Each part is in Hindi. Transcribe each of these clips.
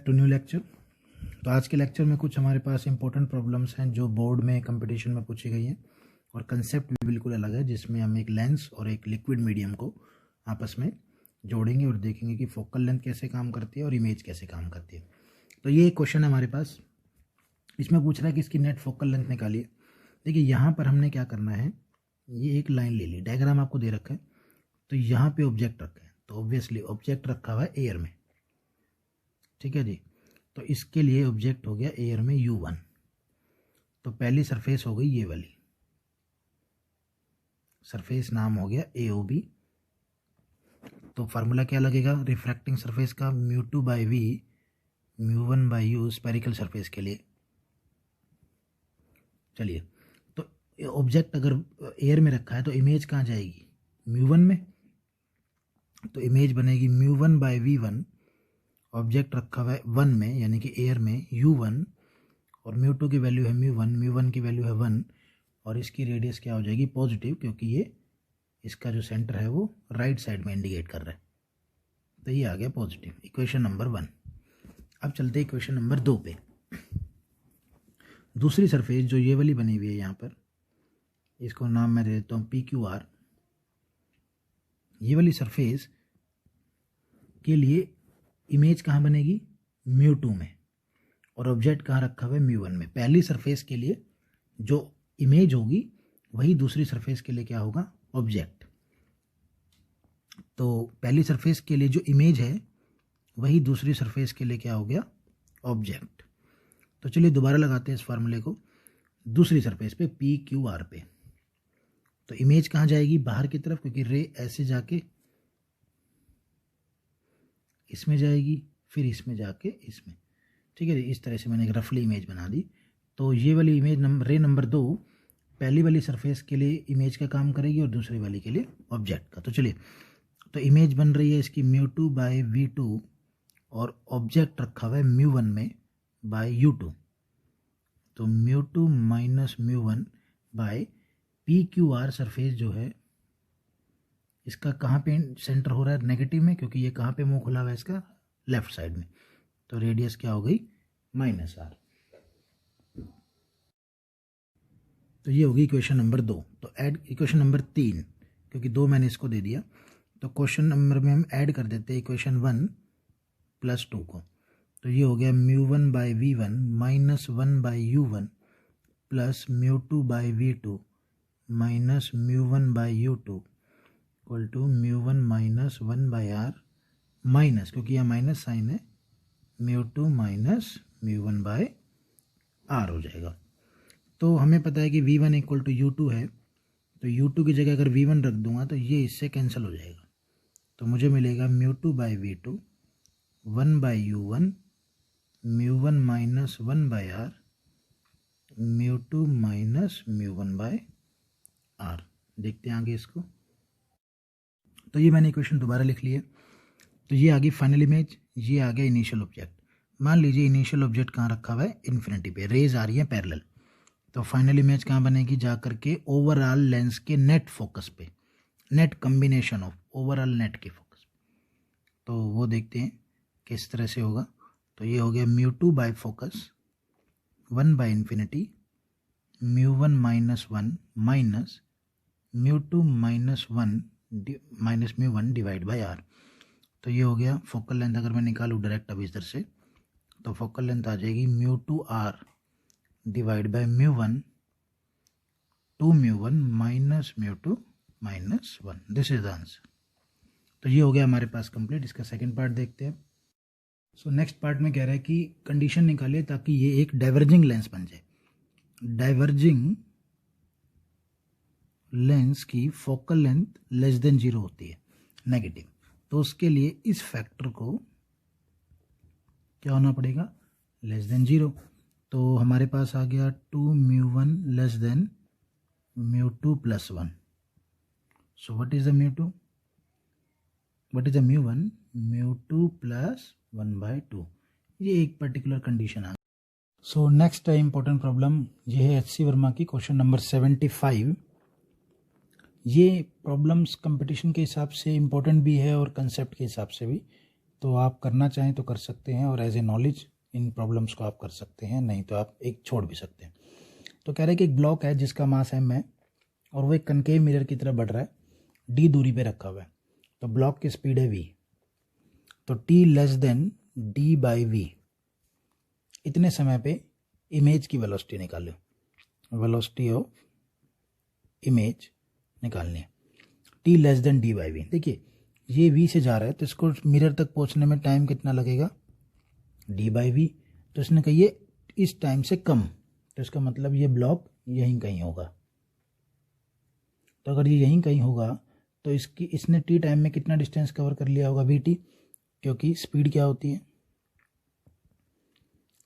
To new lecture. तो आज के लेक्चर में कुछ हमारे पास इंपॉर्टेंट प्रॉब्लम्स हैं जो बोर्ड में कंपटीशन में पूछी गई हैं और कंसेप्ट भी बिल्कुल अलग है, जिसमें हम एक लेंस और एक लिक्विड मीडियम को आपस में जोड़ेंगे और देखेंगे कि फोकल लेंथ कैसे काम करती है और इमेज कैसे काम करती है। तो ये एक क्वेश्चन है हमारे पास, इसमें पूछ रहा है कि इसकी नेट फोकल लेंथ निकालिए। देखिए यहाँ पर हमने क्या करना है, ये एक लाइन ले ली, डायग्राम आपको दे रखा है, तो यहाँ पे ऑब्जेक्ट रखा है, तो ऑब्वियसली ऑब्जेक्ट रखा हुआ है एयर में, ठीक है जी। तो इसके लिए ऑब्जेक्ट हो गया एयर में U1। तो पहली सरफेस हो गई ये वाली, सरफेस नाम हो गया AOB। तो फार्मूला क्या लगेगा रिफ्रैक्टिंग सरफेस का, μ2/v μ1/u स्पेरिकल सरफेस के लिए। चलिए, तो ऑब्जेक्ट अगर एयर में रखा है तो इमेज कहाँ जाएगी, μ1 में, तो इमेज बनेगी μ1/v1। ऑब्जेक्ट रखा हुआ है 1 में यानी कि एयर में U1, और μ2 की वैल्यू है μ1 की वैल्यू है 1, और इसकी रेडियस क्या हो जाएगी पॉजिटिव, क्योंकि ये इसका जो सेंटर है वो राइट साइड में इंडिकेट कर रहा है, तो ये आ गया पॉजिटिव, इक्वेशन नंबर 1। अब चलते हैं इक्वेशन नंबर 2 पे। दूसरी सरफेस जो ये वाली बनी हुई है यहाँ पर, इसको नाम मैं दे देता हूँ PQR। ये वाली सरफेस के लिए इमेज कहाँ बनेगी μ2 में, और ऑब्जेक्ट कहाँ रखा हुआ है μ1 में। पहली सरफेस के लिए जो इमेज होगी वही दूसरी सरफेस के लिए क्या होगा, ऑब्जेक्ट। तो पहली सरफेस के लिए जो इमेज है वही दूसरी सरफेस के लिए क्या हो गया, ऑब्जेक्ट। तो चलिए दोबारा लगाते हैं इस फार्मूले को दूसरी सरफेस पे PQR पे। तो इमेज कहाँ जाएगी, बाहर की तरफ, क्योंकि रे ऐसे जाके इसमें जाएगी, फिर इसमें जाके इसमें, ठीक है। इस तरह से मैंने एक रफली इमेज बना दी। तो ये वाली इमेज रे नंबर 2 पहली वाली सरफेस के लिए इमेज का काम करेगी और दूसरी वाली के लिए ऑब्जेक्ट का। तो चलिए, तो इमेज बन रही है इसकी μ2/v2 और ऑब्जेक्ट रखा हुआ है μ1 में बाय U2। तो μ2 माइनस μ1 बाय PQR सरफेस जो है इसका कहाँ पे सेंटर हो रहा है, नेगेटिव में, क्योंकि ये कहाँ पे मुंह खुला हुआ है इसका, लेफ्ट साइड में। तो रेडियस क्या हो गई -r। तो ये होगी इक्वेशन नंबर 2। तो ऐड इक्वेशन नंबर 3, क्योंकि 2 मैंने इसको दे दिया, तो क्वेश्चन नंबर में हम ऐड कर देते हैं इक्वेशन 1 प्लस 2 को। तो ये हो गया μ1/v1 minus 1/u1 plus μ2/v2 minus μ1/u2 equal to μ1 minus 1/r minus, क्योंकि यह माइनस साइन है, μ2 माइनस μ1/r हो जाएगा। तो हमें पता है कि v1 इक्वल टू U2 है, तो U2 की जगह अगर v1 रख दूंगा तो ये इससे कैंसिल हो जाएगा। तो मुझे मिलेगा μ2/v2 1/u1 μ1 minus 1/r μ2 minus μ1/r। देखते हैं आगे इसको। तो ये मैंने इक्वेशन दोबारा लिख ली है। तो ये आ गई फाइनल इमेज, ये आ गया इनिशियल ऑब्जेक्ट। मान लीजिए इनिशियल ऑब्जेक्ट कहाँ रखा हुआ है, इन्फिनिटी पे, रेज आ रही है पैरेलल। तो फाइनल इमेज कहाँ बनेगी, जा करके ओवरऑल लेंस के नेट फोकस पे, net combination of overall net के फोकस। तो वो देखते हैं किस तरह से होगा। तो ये हो गया μ2 by focus 1/∞ μ1 minus 1 minus μ2 minus 1 minus μ1 divide by r। तो ये हो गया फोकल लेंथ। अगर मैं निकालूँ डायरेक्ट अब इधर से, तो फोकल लेंथ आ जाएगी μ2r divide by μ1 2μ1 minus μ2 minus 1। This is the answer. तो ये हो गया हमारे पास कंप्लीट। इसका सेकंड पार्ट देखते हैं। सो नेक्स्ट पार्ट में कह रहा है कि कंडीशन निकालिए ताकि ये एक डाइवर्जिंग लेंस बन जाए। डाइवर्जिंग लेंस की फोकल लेंथ लेस देन 0 होती है, नेगेटिव। तो उसके लिए इस फैक्टर को क्या होना पड़ेगा, लेस देन 0। तो हमारे पास आ गया 2μ1 less than μ2 plus 1। So what is the μ2, what is the μ1, μ2 plus 1/2। ये एक पर्टिकुलर कंडीशन आ गई। सो नेक्स्ट इंपॉर्टेंट प्रॉब्लम ये है HC वर्मा की, क्वेश्चन नंबर 75। ये प्रॉब्लम्स कंपटीशन के हिसाब से इम्पोर्टेंट भी है और कंसेप्ट के हिसाब से भी तो आप करना चाहें तो कर सकते हैं, और एज ए नॉलेज इन प्रॉब्लम्स को आप कर सकते हैं, नहीं तो आप एक छोड़ भी सकते हैं। तो कह रहे हैं कि एक ब्लॉक है जिसका मास m है और वो एक कनकेव मिरर की तरफ बढ़ रहा है, d दूरी पे रखा हुआ है। तो ब्लॉक की स्पीड है v, तो t less than d by V, इतने समय पे इमेज की वेलोसिटी निकालो, वेलोसिटी ऑफ इमेज निकालनी है, t less than d by V. देखिए ये v से जा रहा है तो इसको मिरर तक पहुंचने में टाइम कितना लगेगा, d बाई वी। तो इसने कही इस टाइम से कम, तो इसका मतलब ये ब्लॉक यहीं कहीं होगा। तो अगर ये यहीं कहीं होगा तो इसने t टाइम में कितना डिस्टेंस कवर कर लिया होगा, vt, क्योंकि स्पीड क्या होती है,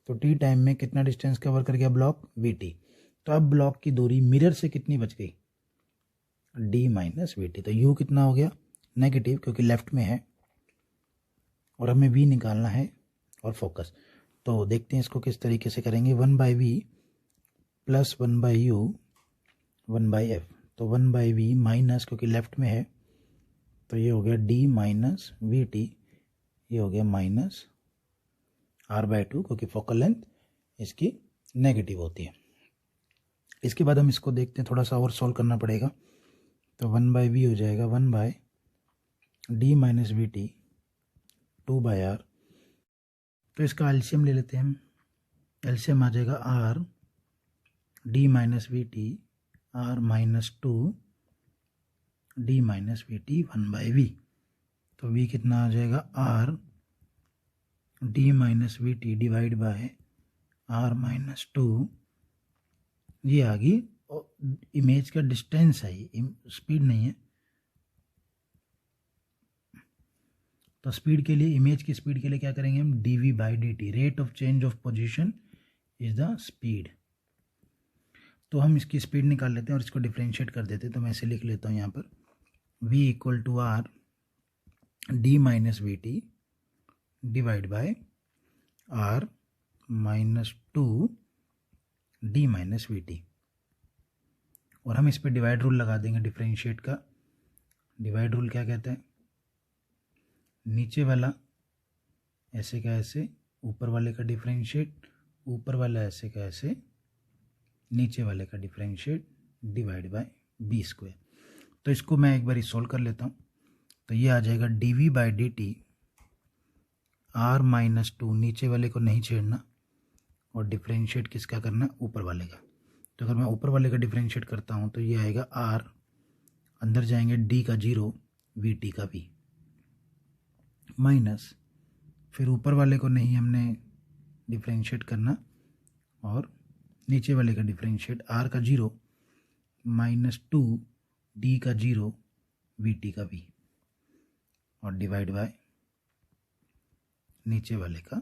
तो t टाइम में कितना डिस्टेंस कवर कर गया ब्लॉक, vt। तो अब ब्लॉक की दूरी मिरर से कितनी बच गई, d माइनस vt। तो u कितना हो गया, नेगेटिव, क्योंकि लेफ्ट में है और हमें v निकालना है और फोकस। तो देखते हैं इसको किस तरीके से करेंगे, 1/v प्लस 1/u 1/f। तो 1/v माइनस, क्योंकि लेफ्ट में है तो ये हो गया d माइनस vt, ये हो गया माइनस r/2, क्योंकि फोकल लेंथ इसकी नेगेटिव होती है। इसके बाद हम इसको देखते हैं, थोड़ा सा और सॉल्व करना पड़ेगा। तो 1/v हो जाएगा 1/d माइनस vt 2/r। तो इसका एलसीएम ले लेते हैं हम, एलसीएम आ जाएगा r d minus vt r minus 2 d minus vt 1/v। तो v कितना आ जाएगा, r d minus vt divide by r minus 2, ये आ गई इमेज का डिस्टेंस है, स्पीड नहीं है। तो स्पीड के लिए, इमेज की स्पीड के लिए क्या करेंगे हम, dv by dt, rate of change of position is the speed. तो हम इसकी स्पीड निकाल लेते हैं और इसको डिफ्रेंशिएट कर देते हैं। तो मैं इसे लिख लेता हूँ यहाँ पर, v equal to r d minus we T divide by r minus 2 d minus we T. और हम इस पर डिवाइड रूल लगा देंगे डिफ्रेंशिएट का। डिवाइड रूल क्या कहता है, नीचे वाला ऐसे का ऐसे, ऊपर वाले का डिफ्रेंशिएट, ऊपर वाला ऐसे का ऐसे, नीचे वाले का differentiate divide by B square. तो इसको मैं एक बार सोल्व कर लेता हूँ। तो ये आ जाएगा dv by d T r minus 2, नीचे वाले को नहीं छेड़ना, और डिफ्रेंशिएट किसका करना, ऊपर वाले का। तो अगर मैं ऊपर वाले का डिफ्रेंशिएट करता हूँ तो ये आएगा r, अंदर जाएंगे d का 0 vt का v, माइनस फिर ऊपर वाले को नहीं हमने डिफ्रेंशिएट करना, और नीचे वाले का डिफ्रेंशिएट r का 0 माइनस 2 d का 0 vt का v, और डिवाइड बाय नीचे वाले का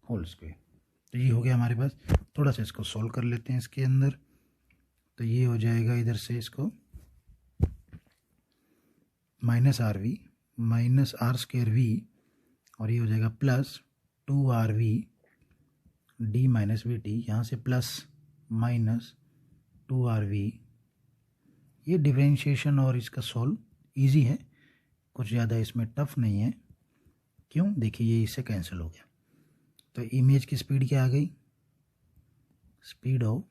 होल स्क्वायर। तो ये हो गया हमारे पास। थोड़ा सा इसको सॉल्व कर लेते हैं इसके अंदर। तो ये हो जाएगा इधर से इसको minus R V minus R square V, और ये हो जाएगा plus 2rv d minus we T, यहाँ से प्लस माइनस 2rv। ये डिफरेंशिएशन और इसका सॉल्व इजी है, कुछ ज़्यादा इसमें टफ नहीं है। क्यों, देखिए ये इससे कैंसिल हो गया। तो इमेज की स्पीड क्या आ गई, speed of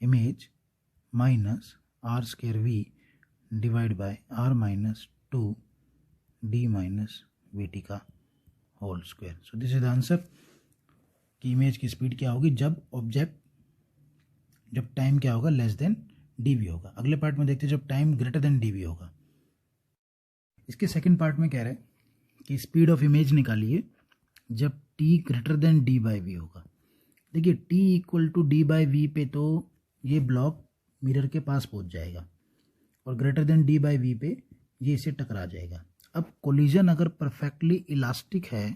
image minus R square we divide by are minus 2 d minus we T का whole square. So this is the answer कि इमेज की स्पीड क्या होगी जब टाइम क्या होगा, लेस देन dv होगा। अगले पार्ट में देखते हैं जब टाइम ग्रेटर देन dv होगा। इसके सेकंड पार्ट में कह रहे हैं कि स्पीड ऑफ इमेज निकालिए जब t greater than d by V होगा। देखिए t equal to d by V पे तो ये ब्लॉक मिरर के पास पहुंच जाएगा, और greater than d by V पे ये इसे टकरा जाएगा। अब कोलिजन अगर परफेक्टली इलास्टिक है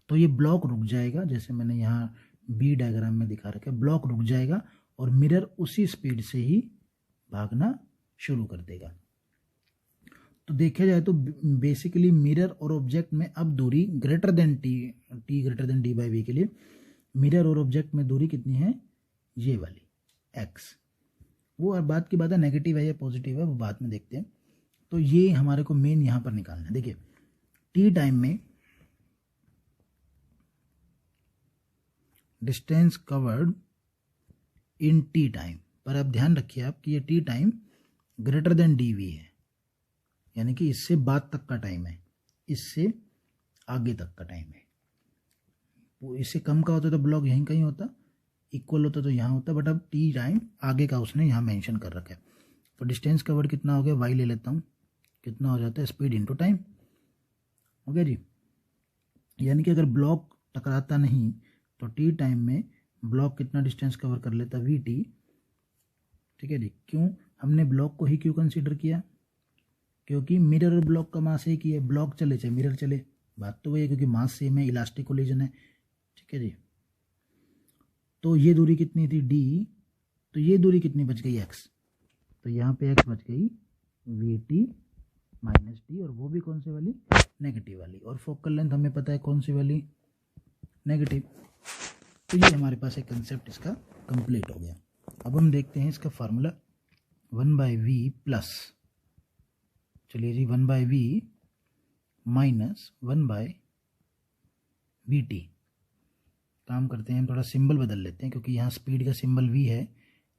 तो ये ब्लॉक रुक जाएगा, जैसे मैंने यहाँ बी डायग्राम में दिखा रखा है, ब्लॉक रुक जाएगा और मिरर उसी स्पीड से ही भागना शुरू कर देगा। तो देखा जाए तो बेसिकली मिरर और ऑब्जेक्ट में अब दूरी greater than T greater than D by V के लिए मिरर और ऑब्जेक्ट में दूरी कितनी है, ये वाली x। वो बात की बात है, नेगेटिव है या पॉजिटिव है वो बाद में देखते हैं। तो ये हमारे को मेन यहाँ पर निकालना है। देखिए टी टाइम में distance covered in t time, पर अब ध्यान रखिए आप कि ये t time greater than d v है, यानी कि इससे बाद तक का टाइम है, इससे आगे तक का टाइम है। वो इससे कम का होता तो ब्लॉक यहीं कहीं होता, इक्वल होता तो यहाँ होता, बट अब टी टाइम आगे का उसने यहाँ मेंशन कर रखा है। तो डिस्टेंस कवर्ड कितना हो गया, वाई ले लेता हूँ, कितना हो जाता है स्पीड इनटू टाइम, हो गया जी। यानी कि अगर ब्लॉक टकराता नहीं तो टी टाइम में ब्लॉक कितना डिस्टेंस कवर कर लेता, वी टी। ठीक है जी। क्यों हमने ब्लॉक को ही क्यों कंसीडर किया, क्योंकि मिरर और ब्लॉक का मास एक ही है, ब्लॉक चले चाहे मिरर चले, बात तो वही है, क्योंकि मास सेम है, इलास्टिक कोलिजन है। ठीक है जी। तो ये दूरी कितनी थी डी, तो ये दूरी कितनी बच गई एक्स, तो यहाँ पे एक्स बच गई वी टी माइनस टी, और वो भी कौन सी वाली, नेगेटिव वाली। और फोकल लेंथ हमें पता है कौन सी वाली, नेगेटिव। तो ये हमारे पास एक कंसेप्ट इसका कंप्लीट हो गया। अब हम देखते हैं इसका फार्मूला, 1/v प्लस, चलिए जी 1/v माइनस 1/vt। काम करते हैं हम, थोड़ा सिंबल बदल लेते हैं, क्योंकि यहाँ स्पीड का सिंबल v है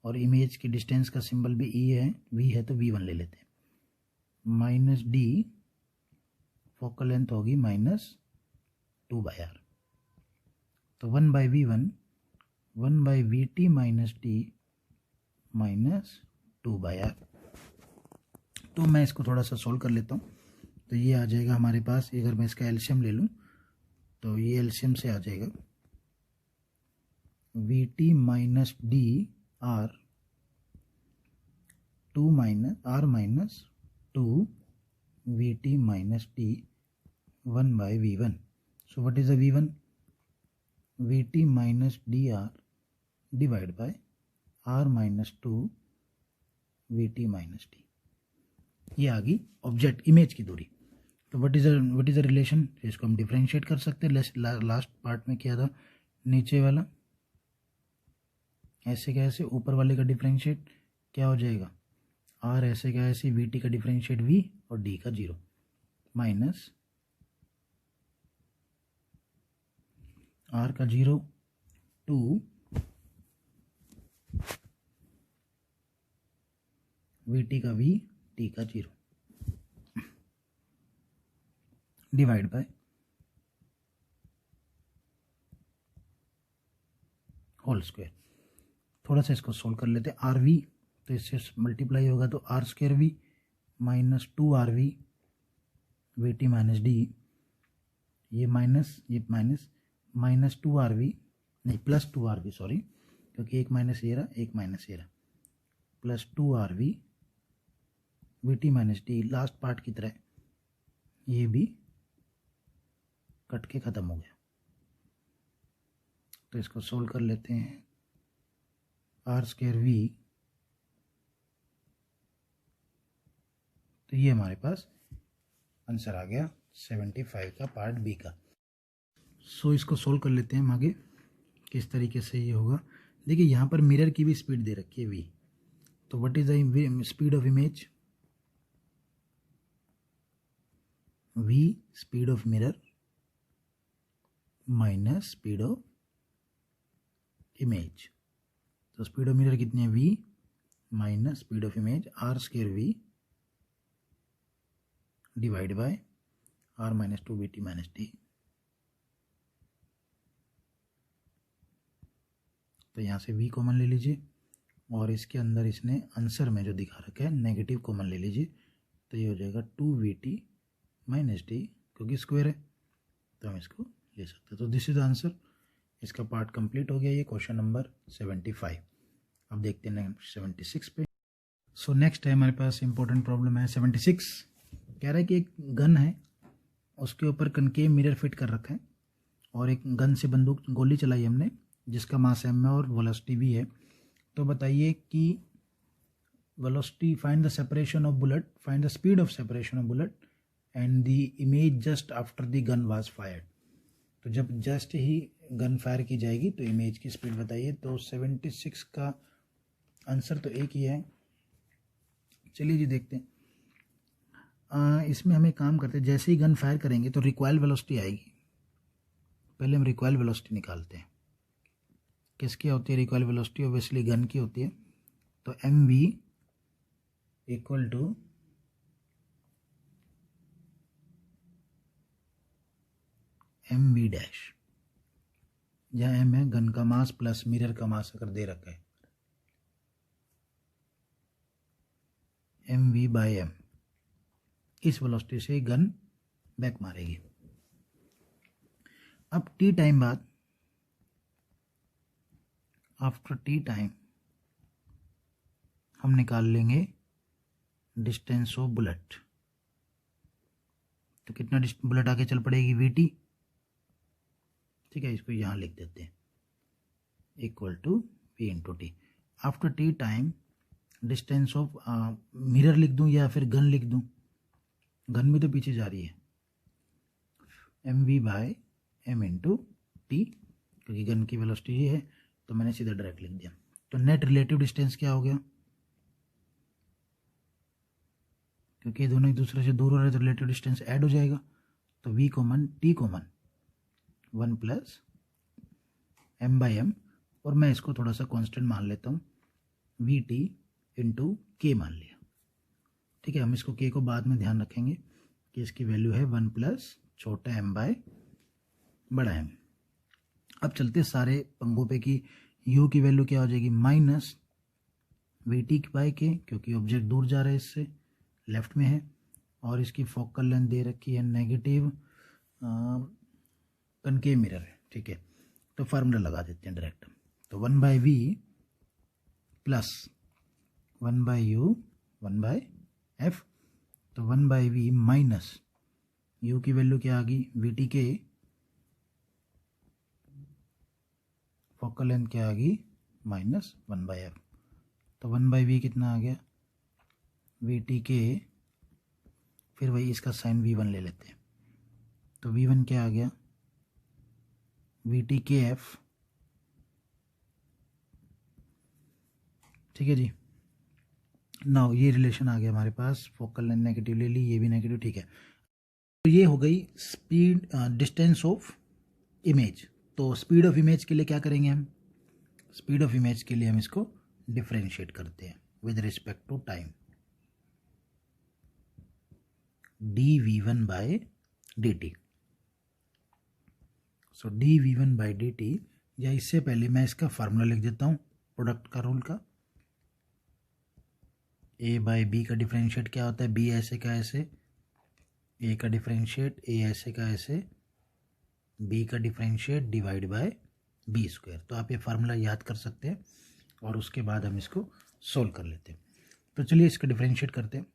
और इमेज की डिस्टेंस का सिंबल भी e है, v है तो v1 ले लेते हैं। माइनस d, फोकल लेंथ होगी -2/r, तो 1/v1 1/vt minus t minus 2/r। तो मैं इसको थोड़ा सा सोल्व कर लेता हूँ। तो ये आ जाएगा हमारे पास, अगर मैं इसका एलसीएम ले लूँ तो ये एलसीएम से आ जाएगा vt minus d r 2 minus r minus 2 vt minus t 1/v1। So what is the v1, vt minus d r divide by are minus 2 vt minus t. ये आ गई ऑब्जेक्ट इमेज की दूरी। तो व्हाट इज द रिलेशन, इसको हम डिफरेंशिएट कर सकते हैं। लास्ट पार्ट में किया था, नीचे वाला ऐसे का ऐसे, ऊपर वाले का डिफरेंशिएट क्या हो जाएगा, आर ऐसे का ऐसे, वी टी का डिफरेंशिएट वी और डी का 0 माइनस आर का 0 2 वी टी का वी, टी का 0 डिवाइड बाय होल स्क्वायर। थोड़ा सा इसको सोल्व कर लेते हैं। आर वी तो इससे मल्टीप्लाई होगा तो r square v minus 2 r v v t minus d, ये माइनस माइनस 2 आर वी, नहीं प्लस 2 आर वी, सॉरी, क्योंकि एक माइनस ये रहा, एक माइनस ये रहा, plus 2 r v v t minus d. Last part की तरह ये भी कट के ख़त्म हो गया। तो इसको सोल्व कर लेते हैं। आर स्क्वायर वी, तो ये हमारे पास आंसर आ गया 75 का पार्ट बी का। सो इसको सोल्व कर लेते हैं हम आगे, किस तरीके से ये होगा। देखिए यहाँ पर मिरर की भी स्पीड दे रखी है v, तो what is the speed of image, v speed of mirror minus speed of image. तो स्पीड ऑफ मिरर कितनी है, v minus speed of image r square we divide by are minus 2 v t minus t. तो यहाँ से v कॉमन ले लीजिए और इसके अंदर इसने आंसर में जो दिखा रखा है नेगेटिव कॉमन ले लीजिए, तो ये हो जाएगा 2 वी टी माइनस टी, क्योंकि स्क्वायर है तो हम इसको ले सकते हैं। तो दिस इज द आंसर। इसका पार्ट कंप्लीट हो गया, ये क्वेश्चन नंबर 75। अब देखते हैं 76 पे। सो नेक्स्ट है हमारे पास इंपॉर्टेंट प्रॉब्लम है 76। कह रहा है कि एक गन है, उसके ऊपर कनकेव मिरर फिट कर रखा है और एक गन से बंदूक गोली चलाई हमने जिसका मास m है और वेलोसिटी भी है। तो बताइए कि velocity, find the separation of bullet, find the speed of separation of bullet and the image just after the gun was fired. तो जब जस्ट ही गन फायर की जाएगी तो इमेज की स्पीड बताइए। तो 76 का आंसर तो एक ही है। चलिए जी देखते हैं। इसमें हमें काम करते हैं, जैसे ही गन फायर करेंगे तो रिकॉइल वेलोसिटी आएगी। पहले हम रिकॉइल वेलोसिटी निकालते हैं। किसकी होती है रिकॉइल वेलोसिटी? ऑब्वियसली गन की होती है। तो m v equal to m v dash, जहाँ एम है गन का मास प्लस मिरर का मास अगर दे रखा है, एम वी बाई एम। इस वेलोसिटी से गन बैक मारेगी। अब टी टाइम बाद, आफ्टर टी टाइम हम निकाल लेंगे डिस्टेंस ऑफ बुलेट। तो कितना बुलेट आगे चल पड़ेगी? V t. ठीक है, इसको यहाँ लिख देते हैं equal to v into t. After t time distance of mirror लिख दूँ या फिर गन लिख दूँ? गन भी तो पीछे जा रही है, m v by m into t, क्योंकि गन की वेलोसिटी ये है तो मैंने सीधा डायरेक्ट लिख दिया। तो नेट रिलेटिव डिस्टेंस क्या हो गया? क्योंकि दोनों एक दूसरे से दूर हो रहे हैं तो रिलेटिव डिस्टेंस ऐड हो जाएगा। तो v common t common 1 plus m by m, और मैं इसको थोड़ा सा कांस्टेंट मान लेता हूँ, वी टी इंटू के मान लिया। ठीक है, हम इसको के को बाद में ध्यान रखेंगे कि इसकी वैल्यू है 1 प्लस छोटा एम बाय बड़ा एम। अब चलते सारे पंगों पे कि यू की वैल्यू क्या हो जाएगी? माइनस वी टी बाय के, क्योंकि ऑब्जेक्ट दूर जा रहा है इससे, लेफ्ट में है, और इसकी फोकल लेंथ दे रखी है नेगेटिव, कनकेव मिरर है। ठीक है, तो फार्मूला लगा देते हैं डायरेक्ट। तो 1 by v plus 1 by u 1 by f. तो 1 बाई वी माइनस यू की वैल्यू क्या आ गई? वी टी के, फोकल लेंथ क्या आ गई? Minus 1 by f. तो 1 बाई वी कितना आ गया? वी टी के, फिर वही इसका साइन वी वन ले लेते हैं। तो वी वन क्या आ गया? वी टी के एफ। ठीक है जी, नाउ ये रिलेशन आ गया हमारे पास, फोकल लेंथ नेगेटिव ले ली, ये भी नेगेटिव। ठीक है, तो ये हो गई स्पीड डिस्टेंस ऑफ इमेज। तो स्पीड ऑफ इमेज के लिए क्या करेंगे हम? स्पीड ऑफ इमेज के लिए हम इसको डिफरेंशिएट करते हैं with respect to time, d v one by d t. So d v one by d t, या इससे पहले मैं इसका फार्मूला लिख देता हूँ प्रोडक्ट का रूल का। ए बाई बी का डिफरेंशिएट क्या होता है? बी ऐसे का ऐसे, ए का डिफरेंशिएट ए ऐसे का ऐसे, बी का differentiate divide by B square. तो आप ये फार्मूला याद कर सकते हैं और उसके बाद हम इसको सोल्व कर लेते हैं। तो चलिए इसका डिफरेंशिएट करते हैं,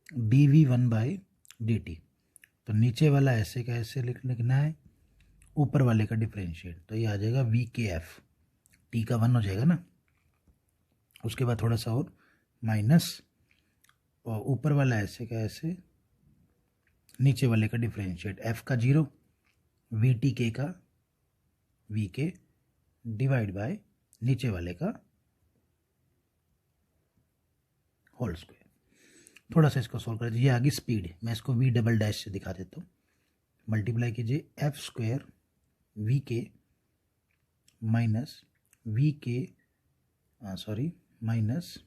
d v one by d t. तो नीचे वाला ऐसे का ऐसे लिखना है, ऊपर वाले का डिफरेंशिएट, तो ये आ जाएगा वी के एफ, टी का 1 हो जाएगा ना, उसके बाद थोड़ा सा और माइनस, और ऊपर वाला ऐसे का ऐसे, नीचे वाले का डिफरेंशिएट, एफ का 0, वी टी के का वी के डिवाइड बाय नीचे वाले का होल स्क्वायर। थोड़ा सा इसको सोल्व कर, ये आगे स्पीड है, मैं इसको वी डबल डैश से दिखा देता हूँ। मल्टीप्लाई कीजिए एफ स्क्वायर वी के माइनस वी के सॉरी माइनस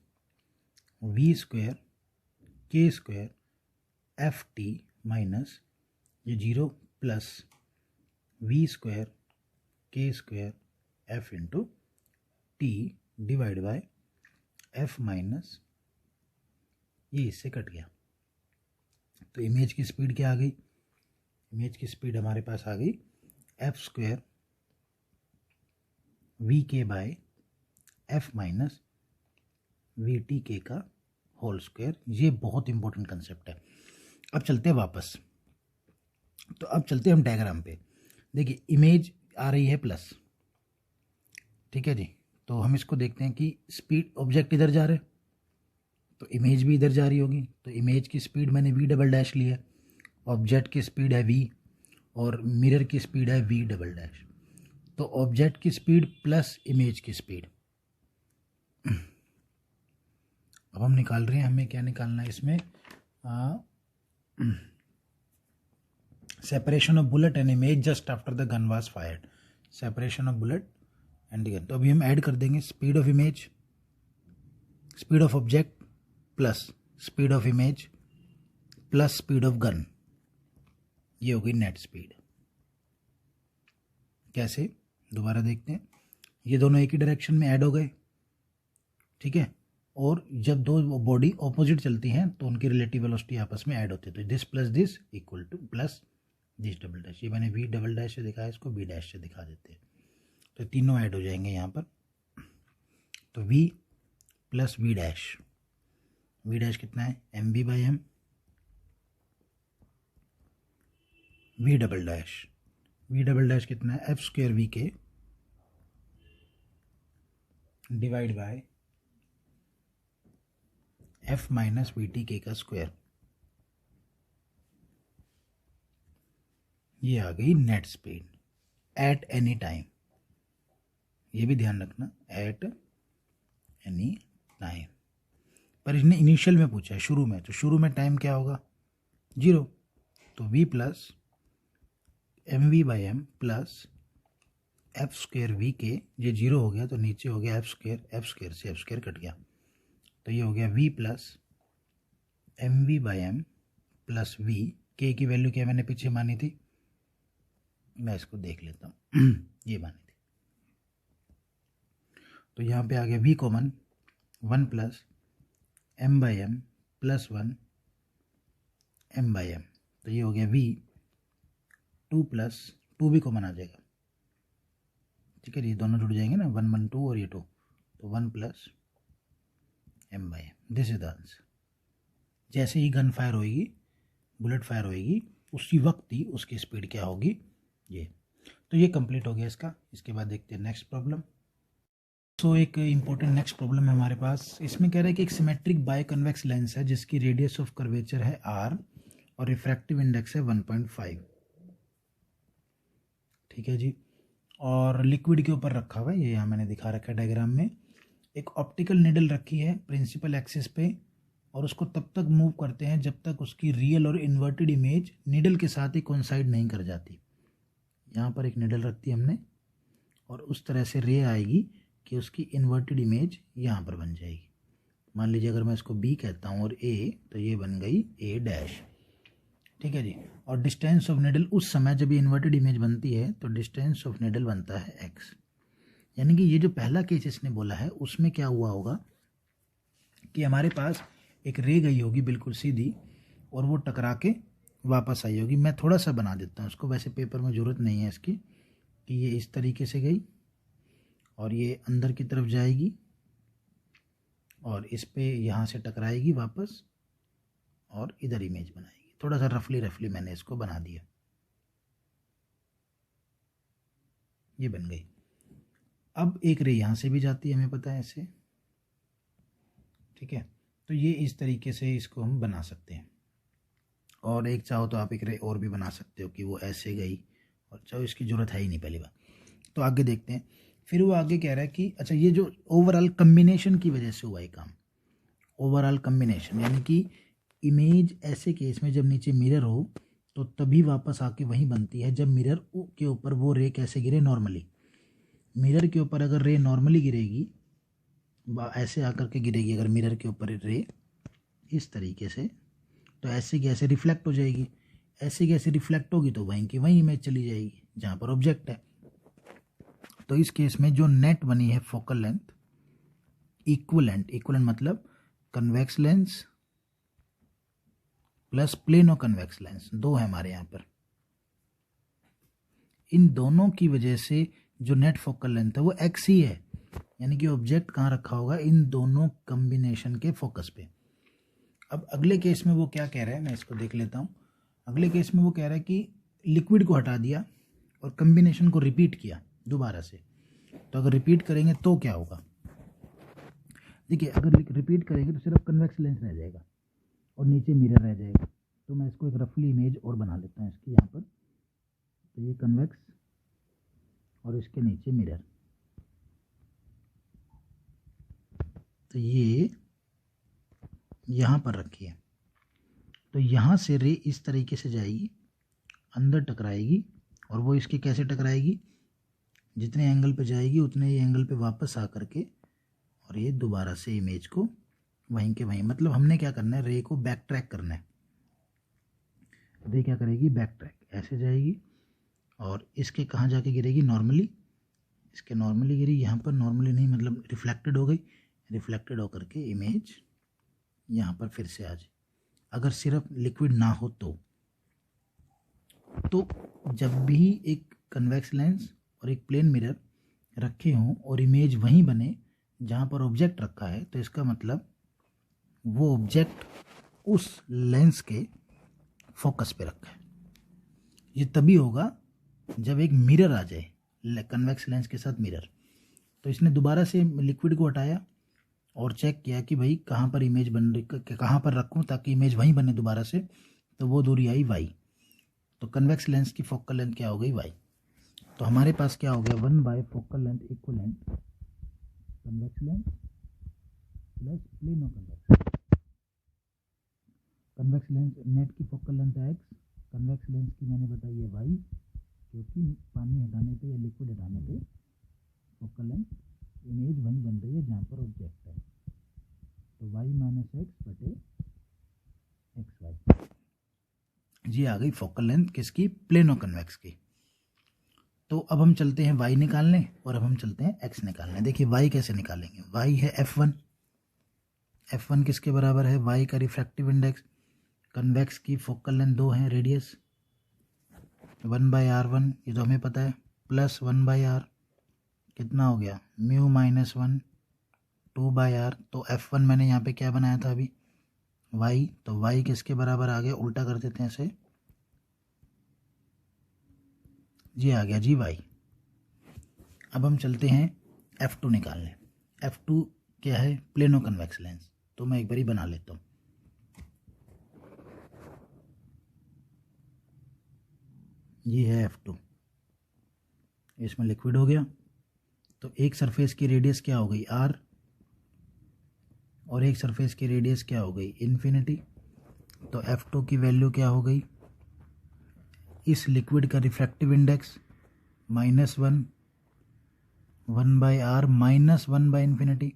वी स्क्वायर के स्क्वायर एफ टी माइनस ये 0 प्लस वी स्क्वायर के square F into T divide by f minus ये इससे कट गया। तो इमेज की स्पीड क्या आ गई? इमेज की स्पीड हमारे पास आ गई एफ स्क्वायर वी के by f minus we t के का होल स्क्वायर। ये बहुत इंपॉर्टेंट कंसेप्ट है। अब चलते हैं वापस, तो अब चलते हैं हम डायग्राम पे। देखिए इमेज आ रही है प्लस, ठीक है जी, तो हम इसको देखते हैं कि स्पीड, ऑब्जेक्ट इधर जा रहे हैं तो इमेज भी इधर जा रही होगी। तो इमेज की स्पीड मैंने वी डबल डैश ली है, ऑब्जेक्ट की स्पीड है वी, और मिरर की स्पीड है वी डबल डैश। तो ऑब्जेक्ट की स्पीड प्लस इमेज की स्पीड, अब हम निकाल रहे हैं, हमें क्या निकालना है इसमें, separation of bullet and image just after the gun was fired, separation of bullet and gun. तो अभी हम ऐड कर देंगे speed of image, speed of object plus speed of image plus speed of gun, ये होगी नेट स्पीड। कैसे, दोबारा देखते हैं। ये दोनों एक ही डायरेक्शन में ऐड हो गए, ठीक है, और जब दो बॉडी ऑपोजिट चलती हैं तो उनकी रिलेटिव वेलोसिटी आपस में ऐड होती है। तो this plus this equal two plus this double dash, ये मैंने वी डबल डैश से दिखाया, इसको बी डैश से दिखा देते हैं। तो तीनों ऐड हो जाएंगे यहाँ पर। तो v plus v dash, v dash कितना है, m v by m, v double dash, v double dash कितना है, एफ स्क्वेयर वी के divide by f minus we t के का स्क्वायर। ये आ गई net speed at any time, ये भी ध्यान रखना, एट एनी टाइम। पर इसने इनिशियल में पूछा है, शुरू में, तो शुरू में टाइम क्या होगा, 0। तो v plus m v by m plus f square v के, ये 0 हो गया तो नीचे हो गया एफ स्क्वेयर से एफ स्क्वेयर कट गया, तो ये हो गया v plus m v by m plus v के की वैल्यू क्या मैंने पीछे मानी थी, मैं इसको देख लेता हूँ ये मानी थी। तो यहाँ पे आ गया v common, 1 plus m by m plus 1 m by m, तो ये हो गया v 2 प्लस 2 भी कॉमन आ जाएगा, ठीक है, ये दोनों जुड़ जाएंगे ना, 1 1 2 और ये 2, तो 1 plus m by m, this is the answer. जैसे ही गन फायर होएगी, बुलेट फायर होएगी, उसी वक्त ही उसकी स्पीड क्या होगी, ये। तो ये कंप्लीट हो गया इसका। इसके बाद देखते हैं नेक्स्ट प्रॉब्लम। सो एक इम्पोर्टेंट नेक्स्ट प्रॉब्लम है हमारे पास। इसमें कह रहा है कि एक सिमेट्रिक बाय कन्वेक्स लेंस है जिसकी रेडियस ऑफ कर्वेचर है r और रिफ्रैक्टिव इंडेक्स है 1.5, ठीक है जी, और लिक्विड के ऊपर रखा हुआ है, ये यहाँ मैंने दिखा रखा है डायग्राम में। एक ऑप्टिकल निडल रखी है प्रिंसिपल एक्सिस पे, और उसको तब तक मूव करते हैं जब तक उसकी रियल और इन्वर्टेड इमेज निडल के साथ ही कोइंसाइड नहीं कर जाती। यहाँ पर एक निडल रखती है हमने, और उस तरह से रे आएगी कि उसकी इन्वर्टेड इमेज यहाँ पर बन जाएगी। मान लीजिए अगर मैं इसको बी कहता हूँ और ए, तो ये बन गई ए डैश, ठीक है जी। और डिस्टेंस ऑफ निडल उस समय जब ये इन्वर्टेड इमेज बनती है तो डिस्टेंस ऑफ निडल बनता है एक्स। यानी कि ये जो पहला केस इसने बोला है उसमें क्या हुआ होगा कि हमारे पास एक रे गई होगी बिल्कुल सीधी, और वो टकरा के वापस आई होगी। मैं थोड़ा सा बना देता हूँ इसको, वैसे पेपर में ज़रूरत नहीं है इसकी, कि ये इस तरीके से गई और ये अंदर की तरफ जाएगी और इस पे यहाँ से टकराएगी वापस और इधर इमेज बनाएगी। थोड़ा सा रफली मैंने इसको बना दिया, ये बन गई। अब एक रे यहाँ से भी जाती है, हमें पता है ऐसे, ठीक है। तो ये इस तरीके से इसको हम बना सकते हैं, और एक चाहो तो आप एक रे और भी बना सकते हो कि वो ऐसे गई, और चाहो इसकी ज़रूरत है ही नहीं पहली बार। तो आगे देखते हैं। फिर वो आगे कह रहा है कि अच्छा ये जो ओवरऑल कम्बिनेशन की वजह से हुआ ये काम, ओवरऑल कम्बिनेशन, यानी कि इमेज ऐसे केस में जब नीचे मिरर हो तो तभी वापस आके वहीं बनती है जब मिरर के ऊपर वो रे कैसे गिरे, नॉर्मली। मिरर के ऊपर अगर रे नॉर्मली गिरेगी, ऐसे आकर के गिरेगी अगर मिरर के ऊपर रे इस तरीके से, तो ऐसे की ऐसे रिफ्लेक्ट हो जाएगी, ऐसे की ऐसे रिफ्लेक्ट होगी तो वहीं की वहीं इमेज चली जाएगी जहाँ पर ऑब्जेक्ट है। तो इस केस में जो नेट बनी है फोकल लेंथ इक्वलेंट, इक्वलेंट मतलब convex lens plus plano convex lens, दो है हमारे यहाँ पर। इन दोनों की वजह से जो नेट फोकल लेंथ है वो एक्स ही है, यानी कि ऑब्जेक्ट कहाँ रखा होगा, इन दोनों कॉम्बिनेशन के फोकस पे। अब अगले केस में वो क्या कह रहा है, मैं इसको देख लेता हूँ। अगले केस में वो कह रहा है कि लिक्विड को हटा दिया और कॉम्बिनेशन को रिपीट किया दोबारा से। तो अगर रिपीट करेंगे तो क्या होगा, देखिए अगर रिपीट करेंगे तो सिर्फ कन्वेक्स लेंस रह जाएगा और नीचे मिरर रह जाएगा। तो मैं इसको एक रफली इमेज और बना लेता हूँ इसकी यहाँ पर। तो ये कन्वेक्स और इसके नीचे मिरर, तो ये यहाँ पर रखी है, तो यहाँ से रे इस तरीके से जाएगी, अंदर टकराएगी, और वो इसके कैसे टकराएगी, जितने एंगल पे जाएगी उतने ही एंगल पे वापस आ करके और ये दोबारा से इमेज को वहीं के वहीं, मतलब हमने क्या करना है, रे को बैक ट्रैक करना है। रे क्या करेगी, बैक ट्रैक, ऐसे जाएगी और इसके कहाँ जाके गिरेगी, नॉर्मली, इसके नॉर्मली गिरी, यहाँ पर नॉर्मली नहीं मतलब रिफ्लेक्टेड हो गई, रिफ्लेक्टेड होकर के इमेज यहाँ पर फिर से आ जाए। अगर सिर्फ लिक्विड ना हो तो जब भी एक कन्वेक्स लेंस और एक प्लेन मिरर रखे हों और इमेज वहीं बने जहाँ पर ऑब्जेक्ट रखा है, तो इसका मतलब वो ऑब्जेक्ट उस लेंस के फोकस पे रखा है। ये तभी होगा जब एक मिरर आ जाए, कन्वेक्स लेंस के साथ मिरर। तो इसने दोबारा से लिक्विड को हटाया और चेक किया कि भाई कहाँ पर इमेज बन रही, कहाँ पर रखूँ ताकि इमेज वहीं बने दोबारा से, तो वो दूरी आई y। तो कन्वेक्स लेंस की फोकल लेंथ क्या हो गई, y। तो हमारे पास क्या हो गया, 1 / focal length equivalent convex lens plus plano convex. Convex lens net की फोकल लेंथ है x, कन्वेक्स लेंस की मैंने बताई है y, क्योंकि पानी हटाने पे या लिक्विड हटाने पे फोकल लेंथ इमेज वहीं बन रही है जहाँ पर ऑब्जेक्ट है, तो y - x बटे xy, ये आ गई फोकल लेंथ किसकी, प्लेनो कन्वेक्स की। तो अब हम चलते हैं y निकालने और अब हम चलते हैं x निकालने। देखिए y कैसे निकालेंगे, y है f1, f1 किसके बराबर है, y का रिफ्रैक्टिव इंडेक्स, कन्वेक्स की फोकल लेंथ 2 है, रेडियस 1/r1, ये तो हमें पता है, प्लस 1/r, कितना हो गया, म्यू -1 2/r। तो f1 मैंने यहाँ पे क्या बनाया था अभी, y, तो y किसके बराबर आ गया, उल्टा कर देते हैं इसे, जी आ गया जी y। अब हम चलते हैं f2 निकालने। f2 क्या है, प्लेनो कन्वेक्स लेंस, तो मैं एक बारी बना लेता हूँ। ये है f2, इसमें लिक्विड हो गया, तो एक सरफेस की रेडियस क्या हो गई r, और एक सरफेस की रेडियस क्या हो गई इन्फिनिटी। तो f2 की वैल्यू क्या हो गई, इस लिक्विड का refractive index -1 1/r -1 by infinity,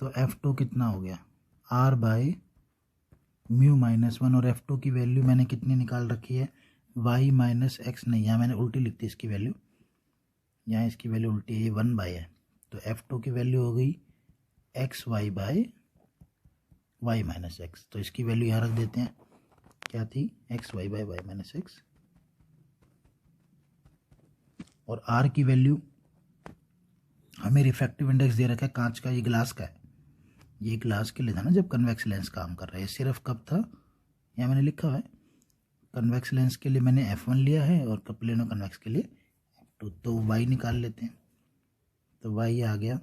तो f2 कितना हो गया, r बाई म्यू -1, और f2 की वैल्यू मैंने कितनी निकाल रखी है, y - x, नहीं यहाँ मैंने उल्टी लिख दी इसकी वैल्यू, यहाँ इसकी वैल्यू उल्टी है, ये 1 है, तो f2 की वैल्यू हो गई xy बाई y - x। तो इसकी वैल्यू यहाँ रख देते हैं, क्या थी, xy बाई y - x, और r की वैल्यू हमें रिफ्रैक्टिव इंडेक्स दे रखा है कांच का, ये ग्लास का है, ये ग्लास के लिए था ना जब कन्वेक्स लेंस काम कर रहा है, सिर्फ कब था, यहाँ मैंने लिखा हुआ है, कन्वेक्स लेंस के लिए मैंने f1 लिया है और प्लेनो कन्वेक्स के लिए f2। तो y निकाल लेते हैं, तो y आ गया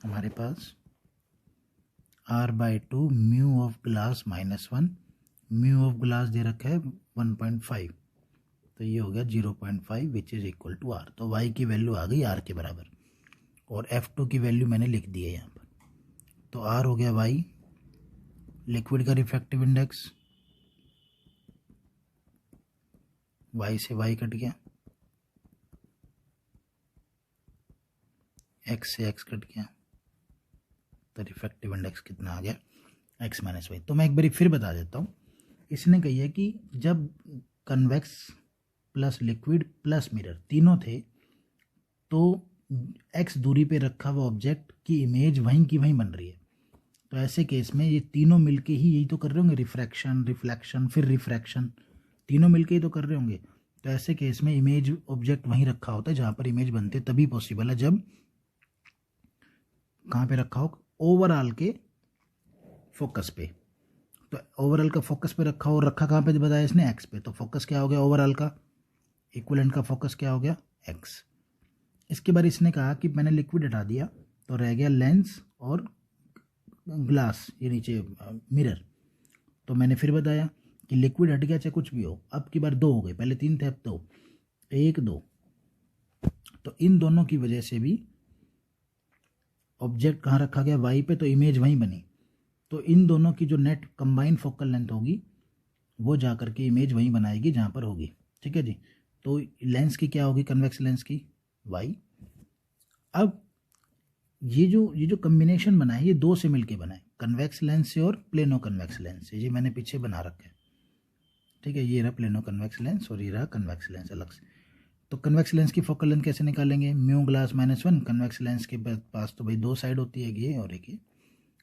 हमारे पास r/2 mu of glass -1, mu of glass दे रखा है 1.5, तो ये हो गया 0.5 which is equal to r। तो y की वैल्यू आ गई r के बराबर, और f2 की वैल्यू मैंने लिख दी है यहाँ पर, तो r हो गया y, लिक्विड का रिफ्रैक्टिव इंडेक्स, y से y कट गया, x से x कट गया, तो रिफ्रैक्टिव इंडेक्स कितना आ गया, x - y। तो मैं एक बारी फिर बता देता हूँ, इसने कही है कि जब convex plus liquid plus mirror तीनों थे, तो x दूरी पे रखा हुआ ऑब्जेक्ट की इमेज वहीं की वहीं बन रही है, तो ऐसे केस में ये तीनों मिलके ही यही तो कर रहे होंगे, रिफ्रैक्शन, रिफ्लेक्शन, फिर रिफ्रैक्शन, तीनों मिलके ही तो कर रहे होंगे। तो ऐसे केस में इमेज ऑब्जेक्ट वहीं रखा होता है जहाँ पर इमेज बनते, तभी पॉसिबल है जब कहाँ पे रखा हो, ओवरऑल के फोकस पे। तो ओवरऑल का फोकस पे रखा हो, रखा कहाँ पे बताया इसने, एक्स पे, तो फोकस क्या हो गया ओवरऑल का, इक्विवेलेंट का फोकस क्या हो गया, एक्स। इसके बाद इसने कहा कि मैंने लिक्विड हटा दिया तो रह गया लेंस और ग्लास, ये नीचे मिरर। तो मैंने फिर बताया कि लिक्विड हट गया चाहे कुछ भी हो, अब की बार 2 हो गए, पहले 3 थे अब 2, 1 2, तो इन दोनों की वजह से भी ऑब्जेक्ट कहाँ रखा गया, वाई पे, तो इमेज वहीं बनी। तो इन दोनों की जो नेट कंबाइंड फोकल लेंथ होगी वो जा करके इमेज वहीं बनाएगी जहाँ पर होगी। ठीक है जी। तो लेंस की क्या होगी, कन्वेक्स लेंस की y। अब ये जो कम्बिनेशन बना है ये दो से मिलके बना है, कन्वेक्स लेंस से और प्लेनो कन्वेक्स लेंस से। ये मैंने पीछे बना रखा है। ठीक है, ये रहा प्लेनो कन्वेक्स लेंस और ये रहा कन्वेक्स लेंस अलग से। तो कन्वेक्स लेंस की फोकल लेंथ कैसे निकालेंगे, म्यू ग्लास -1। कन्वेक्स लेंस के पास तो भाई दो साइड होती है, ये और एक ये।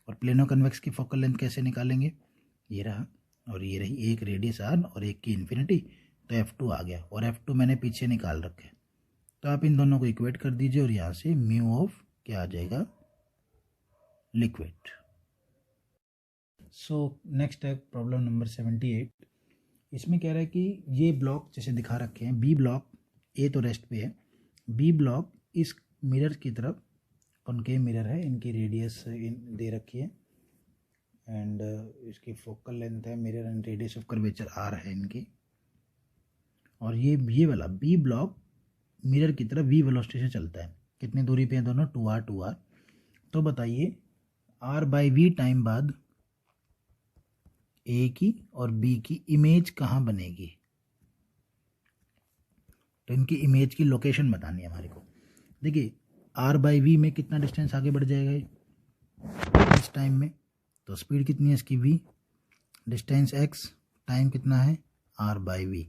और प्लेनो कन्वेक्स की फोकल लेंथ कैसे निकालेंगे, ये रहा और ये रही, एक रेडियस r और एक की इन्फिनिटी। तो f2 आ गया और f2 मैंने पीछे निकाल रखे। तो आप इन दोनों को इक्वेट कर दीजिए और यहाँ से म्यू ऑफ क्या आ जाएगा, लिक्विड। सो नेक्स्ट है प्रॉब्लम नंबर 78। इसमें कह रहा है कि ये ब्लॉक जैसे दिखा रखे हैं, बी ब्लॉक, ए तो रेस्ट पे है, बी ब्लॉक इस मिरर की तरफ, कॉनकेव मिरर है, इनकी रेडियस दे रखी है एंड इसकी फोकल लेंथ है mirror and radius of curvature r है इनकी। और ये वाला बी ब्लॉक मिरर की तरफ v वेलोसिटी से चलता है। कितनी दूरी पे है दोनों, 2r। तो बताइए r/v टाइम बाद a की और b की इमेज कहाँ बनेगी। तो इनकी इमेज की लोकेशन बतानी है हमारे को। देखिए r/v में कितना डिस्टेंस आगे बढ़ जाएगा इस टाइम में, तो स्पीड कितनी है इसकी v, डिस्टेंस x, टाइम कितना है r/v।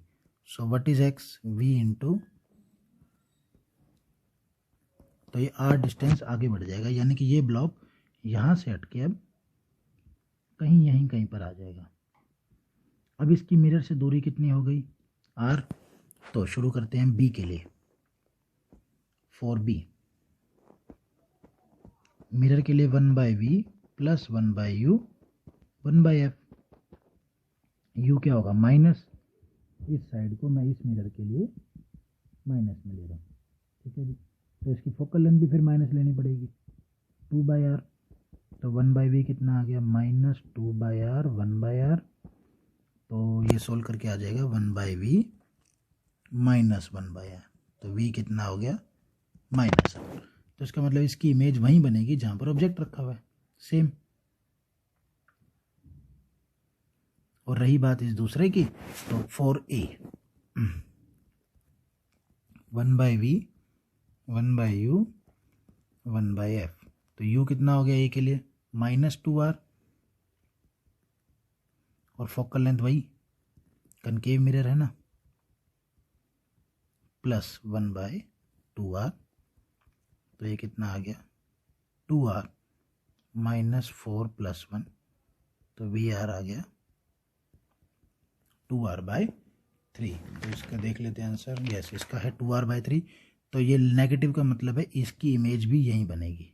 So what is x, v into, तो ये r डिस्टेंस आगे बढ़ जाएगा, यानी कि ये ब्लॉक यहाँ से हटके अब यहीं कहीं पर आ जाएगा। अब इसकी मिरर से दूरी कितनी हो गई r। तो शुरू करते हैं b के लिए। फॉर b मिरर के लिए 1/v plus 1/u 1/f। u क्या होगा, माइनस, इस साइड को मैं इस मिरर के लिए माइनस में ले रहा हूँ। ठीक है जी। तो इसकी फोकल लेंथ भी फिर माइनस लेनी पड़ेगी, 2/r। तो 1/v कितना आ गया, -2/r 1/r। तो ये सोल्व करके आ जाएगा 1/v माइनस 1/r। तो v कितना हो गया, माइनस। तो इसका मतलब इसकी इमेज वहीं बनेगी जहाँ पर ऑब्जेक्ट रखा हुआ है, सेम। और रही बात इस दूसरे की, तो for a 1/v 1/u 1/f। तो u कितना हो गया a के लिए, -2r। और फोकल लेंथ वही कनकेव मिरर है ना, प्लस 1/2r। तो ये कितना आ गया, 2r -4 + 1। तो vr आ गया 2r/3। तो इसका देख लेते हैं आंसर। यस, इसका है 2r/3। तो ये नेगेटिव का मतलब है इसकी इमेज भी यहीं बनेगी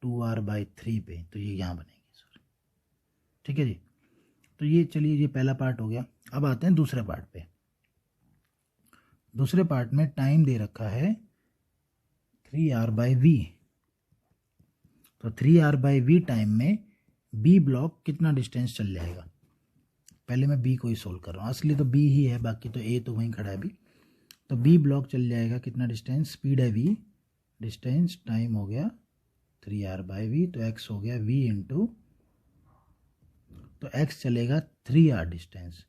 2r/3 पे, तो ये यहाँ बनेगी सर। ठीक है जी। तो ये चलिए, ये पहला पार्ट हो गया। अब आते हैं दूसरे पार्ट पे। दूसरे पार्ट में टाइम दे रखा है 3r/v। तो 3r/v टाइम में बी ब्लॉक कितना डिस्टेंस चल जाएगा। पहले मैं बी को ही सोल्व कर रहा हूँ, असली तो बी ही है, बाकी तो ए तो वहीं खड़ा है अभी। तो बी ब्लॉक चल जाएगा कितना डिस्टेंस, स्पीड है v, डिस्टेंस, टाइम हो गया 3r/v। तो x हो गया v इंटू, तो x चलेगा 3r डिस्टेंस।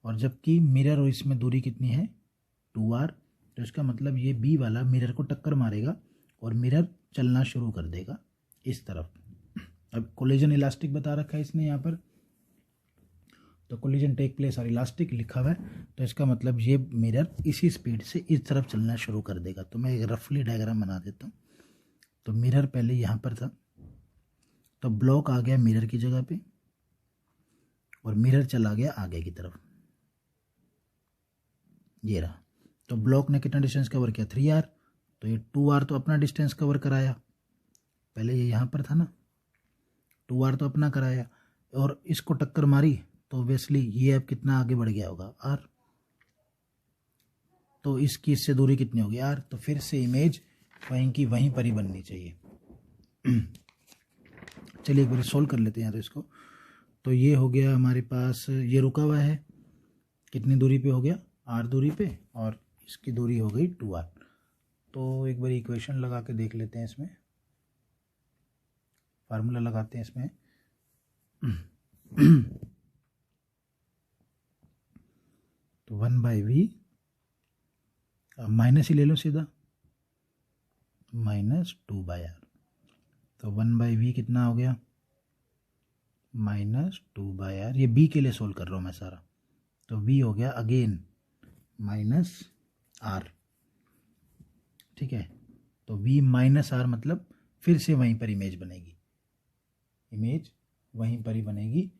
और जबकि मिरर और इसमें दूरी कितनी है 2r। तो इसका मतलब ये b वाला मिरर को टक्कर मारेगा और मिरर चलना शुरू कर देगा इस तरफ। अब कोलिजन इलास्टिक बता रखा है इसने यहाँ पर, तो कोलिजन टेक प्लेस और इलास्टिक लिखा हुआ है। तो इसका मतलब ये मिरर इसी स्पीड से इस तरफ चलना शुरू कर देगा। तो मैं एक रफली डायग्राम बना देता हूँ। तो मिरर पहले यहाँ पर था, तो ब्लॉक आ गया मिरर की जगह पे और मिरर चला गया आगे की तरफ, ये रहा। तो ब्लॉक ने कितना डिस्टेंस कवर किया 3r। तो ये 2r तो अपना डिस्टेंस कवर कराया, पहले ये यहाँ पर था ना, 2r तो अपना कराया और इसको टक्कर मारी, तो ऑब्वियसली ये अब कितना आगे बढ़ गया होगा r। तो इसकी इससे दूरी कितनी होगी r। तो फिर से इमेज वहीं की वहीं पर ही बननी चाहिए। चलिए एक बार सोल्व कर लेते हैं तो इसको। तो ये हो गया हमारे पास, ये रुका हुआ है कितनी दूरी पे हो गया r दूरी पे, और इसकी दूरी हो गई 2r। तो एक बार इक्वेशन लगा के देख लेते हैं, इसमें फार्मूला लगाते हैं इसमें। तो 1/v माइनस ही ले लो सीधा, -2/r। तो 1/v कितना हो गया, -2/r। ये b के लिए सोल्व कर रहा हूँ मैं सारा, तो b हो गया अगेन -r। ठीक है, तो v -r मतलब फिर से वहीं पर इमेज बनेगी, इमेज वहीं पर ही बनेगी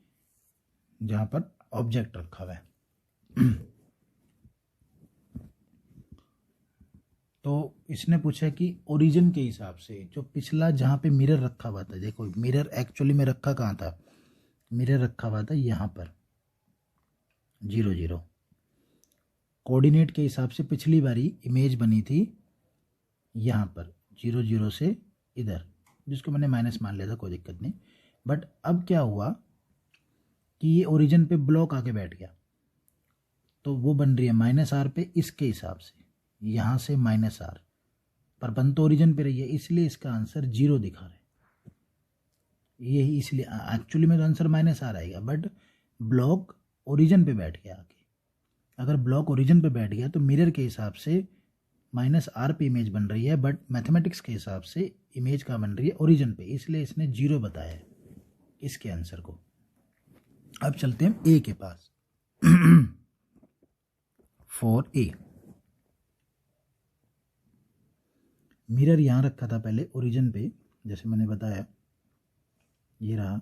जहाँ पर ऑब्जेक्ट रखा हुआ है। तो इसने पूछा कि ओरिजिन के हिसाब से जो पिछला जहाँ पे मिरर रखा हुआ था, देखो मिरर एक्चुअली में रखा कहाँ था, मिरर रखा हुआ था यहाँ पर 0 0। कोऑर्डिनेट के हिसाब से पिछली बारी इमेज बनी थी यहाँ पर 0 0 से इधर, जिसको मैंने माइनस मान लिया था, कोई दिक्कत नहीं। बट अब क्या हुआ कि ये ओरिजिन पे ब्लॉक आके बैठ गया, तो वो बन रही है -r पे इसके हिसाब से, यहाँ से -r पर बन तो ओरिजिन पे रही है, इसलिए इसका आंसर 0 दिखा रहा है। यही इसलिए एक्चुअली में तो आंसर -r आएगा, बट ब्लॉक ओरिजिन पे बैठ गया आके। अगर ब्लॉक ओरिजिन पे बैठ गया तो मिरर के हिसाब से -r पे इमेज बन रही है, बट मैथमेटिक्स के हिसाब से इमेज का बन रही है ओरिजिन पे, इसलिए इसने 0 बताया है इसके आंसर को। अब चलते हैं ए के पास। 4a, मिरर यहाँ रखा था पहले ओरिजिन पे, जैसे मैंने बताया ये रहा।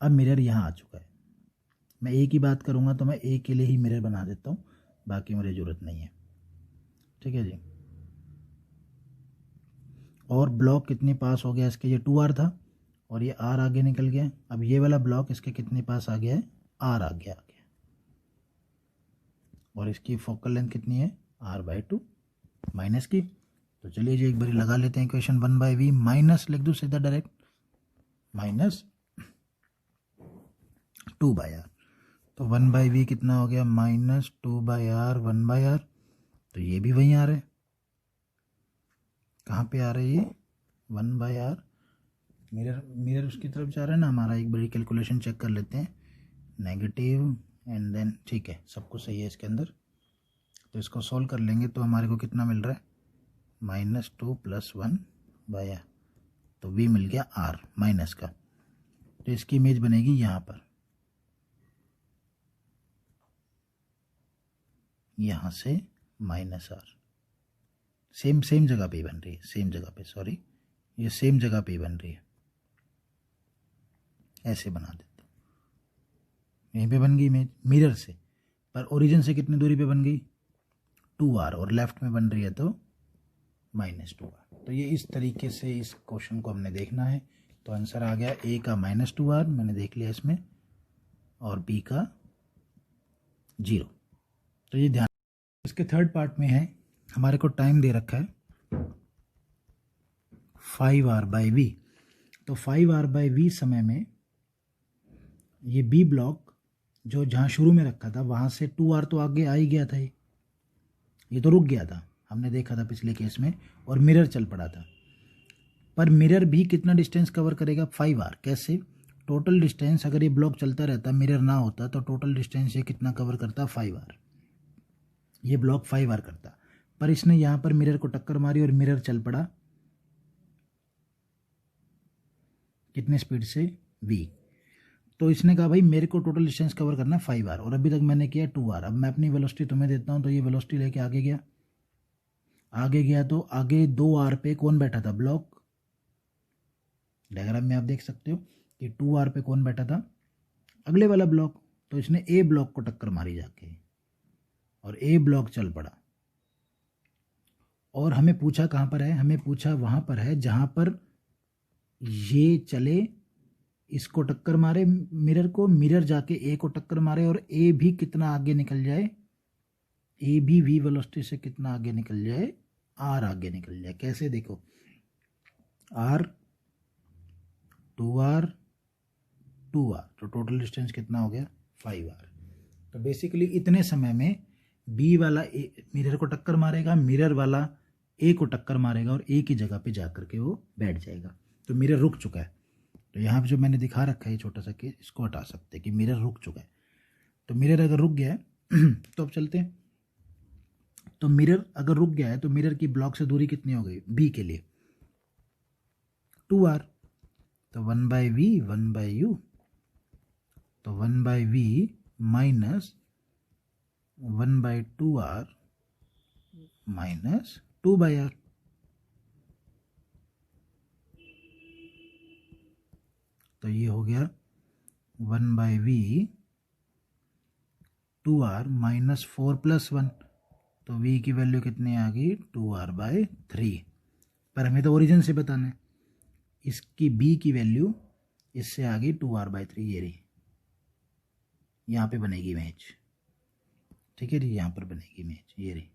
अब मिरर यहाँ आ चुका है, मैं ए की बात करूँगा तो मैं ए के लिए ही मिरर बना देता हूँ, बाकी मुझे ज़रूरत नहीं है। ठीक है जी, और ब्लॉक कितने पास हो गया इसके, ये 2r था और ये r आगे निकल गया। अब ये वाला ब्लॉक इसके कितने पास आ गया है, r आ गया। और इसकी फोकल लेंथ कितनी है, r/2 माइनस की। तो चलिए जी एक बारी लगा लेते हैं इक्वेशन, 1/v माइनस लिख दो सीधा डायरेक्ट, -2/r। तो 1/v कितना हो गया, -2/r 1/r। तो ये भी वहीं आ रहा है, कहाँ पे आ रहा है ये 1/r, मिरर उसकी तरफ जा रहा है ना हमारा। एक बड़ी कैलकुलेशन चेक कर लेते हैं, नेगेटिव एंड देन, ठीक है सब कुछ सही है इसके अंदर। तो इसको सॉल्व कर लेंगे तो हमारे को कितना मिल रहा है, -2 + 1/r। तो v मिल गया r माइनस का। तो इसकी इमेज बनेगी यहाँ पर, यहाँ से -r, सेम जगह पे ही बन रही है, सेम जगह पे, सॉरी ये सेम जगह पे ही बन रही है। ऐसे बना देते, यहीं पे बन गई इमेज मिरर से, पर ओरिजिन से कितनी दूरी पे बन गई, 2r, और लेफ्ट में बन रही है तो -2r। तो ये इस तरीके से इस क्वेश्चन को हमने देखना है। तो आंसर आ गया ए का -2r, मैंने देख लिया इसमें, और बी का 0। तो ये ध्यान। इसके थर्ड पार्ट में है, हमारे को टाइम दे रखा है 5r/v। तो 5r/v समय में ये बी ब्लॉक जो जहाँ शुरू में रखा था वहाँ से 2r तो आगे आ ही गया था, ये तो रुक गया था, हमने देखा था पिछले केस में, और मिरर चल पड़ा था। पर मिरर भी कितना डिस्टेंस कवर करेगा, 5r। कैसे, टोटल डिस्टेंस अगर ये ब्लॉक चलता रहता, मिरर ना होता, तो टोटल डिस्टेंस ये कितना कवर करता, 5r। ये ब्लॉक 5r करता, पर इसने यहाँ पर मिरर को टक्कर मारी और मिरर चल पड़ा कितने स्पीड से, v। तो इसने कहा भाई मेरे को टोटल डिस्टेंस कवर करना 5r, और अभी तक मैंने किया 2r। अब मैं अपनी वेलोसिटी तुम्हें देता हूँ, तो ये वेलोसिटी लेके आगे गया, तो आगे 2r पे कौन बैठा था, ब्लॉक। डायग्राम में आप देख सकते हो कि 2r पे कौन बैठा था, अगले वाला ब्लॉक। तो इसने ए ब्लॉक को टक्कर मारी जाके, और ए ब्लॉक चल पड़ा। और हमें पूछा कहाँ पर है, हमें पूछा वहाँ पर है जहाँ पर ये चले, इसको टक्कर मारे मिरर को, मिरर जाके ए को टक्कर मारे, और ए भी कितना आगे निकल जाए, ए भी v वेलोसिटी से कितना आगे निकल जाए, r आगे निकल जाए। कैसे, देखो r 2r 2r, तो टोटल डिस्टेंस कितना हो गया, 5r। तो बेसिकली इतने समय में b वाला मिरर को टक्कर मारेगा, मिरर वाला a को टक्कर मारेगा, और a की जगह पे जाकर के वो बैठ जाएगा। तो मिरर रुक चुका है, तो यहाँ पे जो मैंने दिखा रखा है ये छोटा सा केस, इसको हटा सकते हैं कि मिरर रुक चुका है। तो मिरर अगर रुक गया है तो अब चलते हैं। तो मिरर अगर रुक गया है तो मिरर की ब्लॉक से दूरी कितनी हो गई बी के लिए 2r। तो 1/v 1/u, तो 1/v minus 1/2r minus 2/r। तो ये हो गया 1/v 2r माइनस 4 + 1। तो v की वैल्यू कितनी आ गई 2r/3। पर हमें तो ओरिजिन से बताना है। इसकी b की वैल्यू इससे आ गई 2r/3। ये रही, यहाँ पे बनेगी इमेज। ठीक है जी, यहाँ पर बनेगी इमेज, ये रही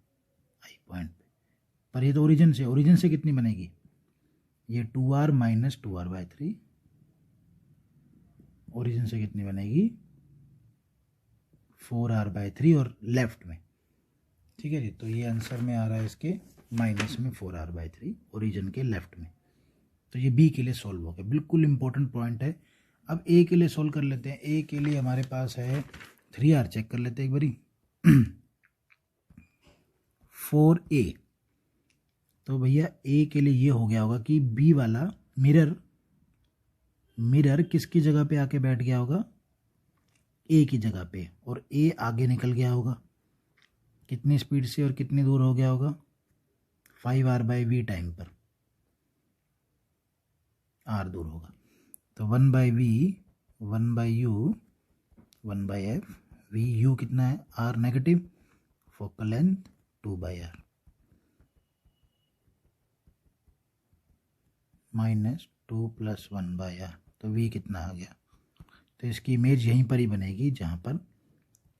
आई पॉइंट पे। पर ये तो ओरिजिन से कितनी बनेगी, ये 2r माइनस 2r/3। ओरिजिन से कितनी बनेगी 4r/3 और लेफ्ट में। ठीक है जी, तो ये आंसर में आ रहा है इसके माइनस में 4r/3 ओरिजिन के लेफ्ट में। तो ये बी के लिए सॉल्व हो गया, बिल्कुल इंपॉर्टेंट पॉइंट है। अब ए के लिए सॉल्व कर लेते हैं। ए के लिए हमारे पास है 3r, चेक कर लेते हैं एक बारी 4a। तो भैया ए के लिए ये हो गया होगा कि बी वाला मिरर किसकी जगह पे आके बैठ गया होगा, ए की जगह पे, और ए आगे निकल गया होगा कितनी स्पीड से और कितनी दूर हो गया होगा 5r/v टाइम पर, r दूर होगा। तो 1/v 1/u 1/f, vu कितना है r negative, focal length 2/r minus 2 + 1/r। तो v कितना आ गया। तो इसकी इमेज यहीं पर ही बनेगी जहाँ पर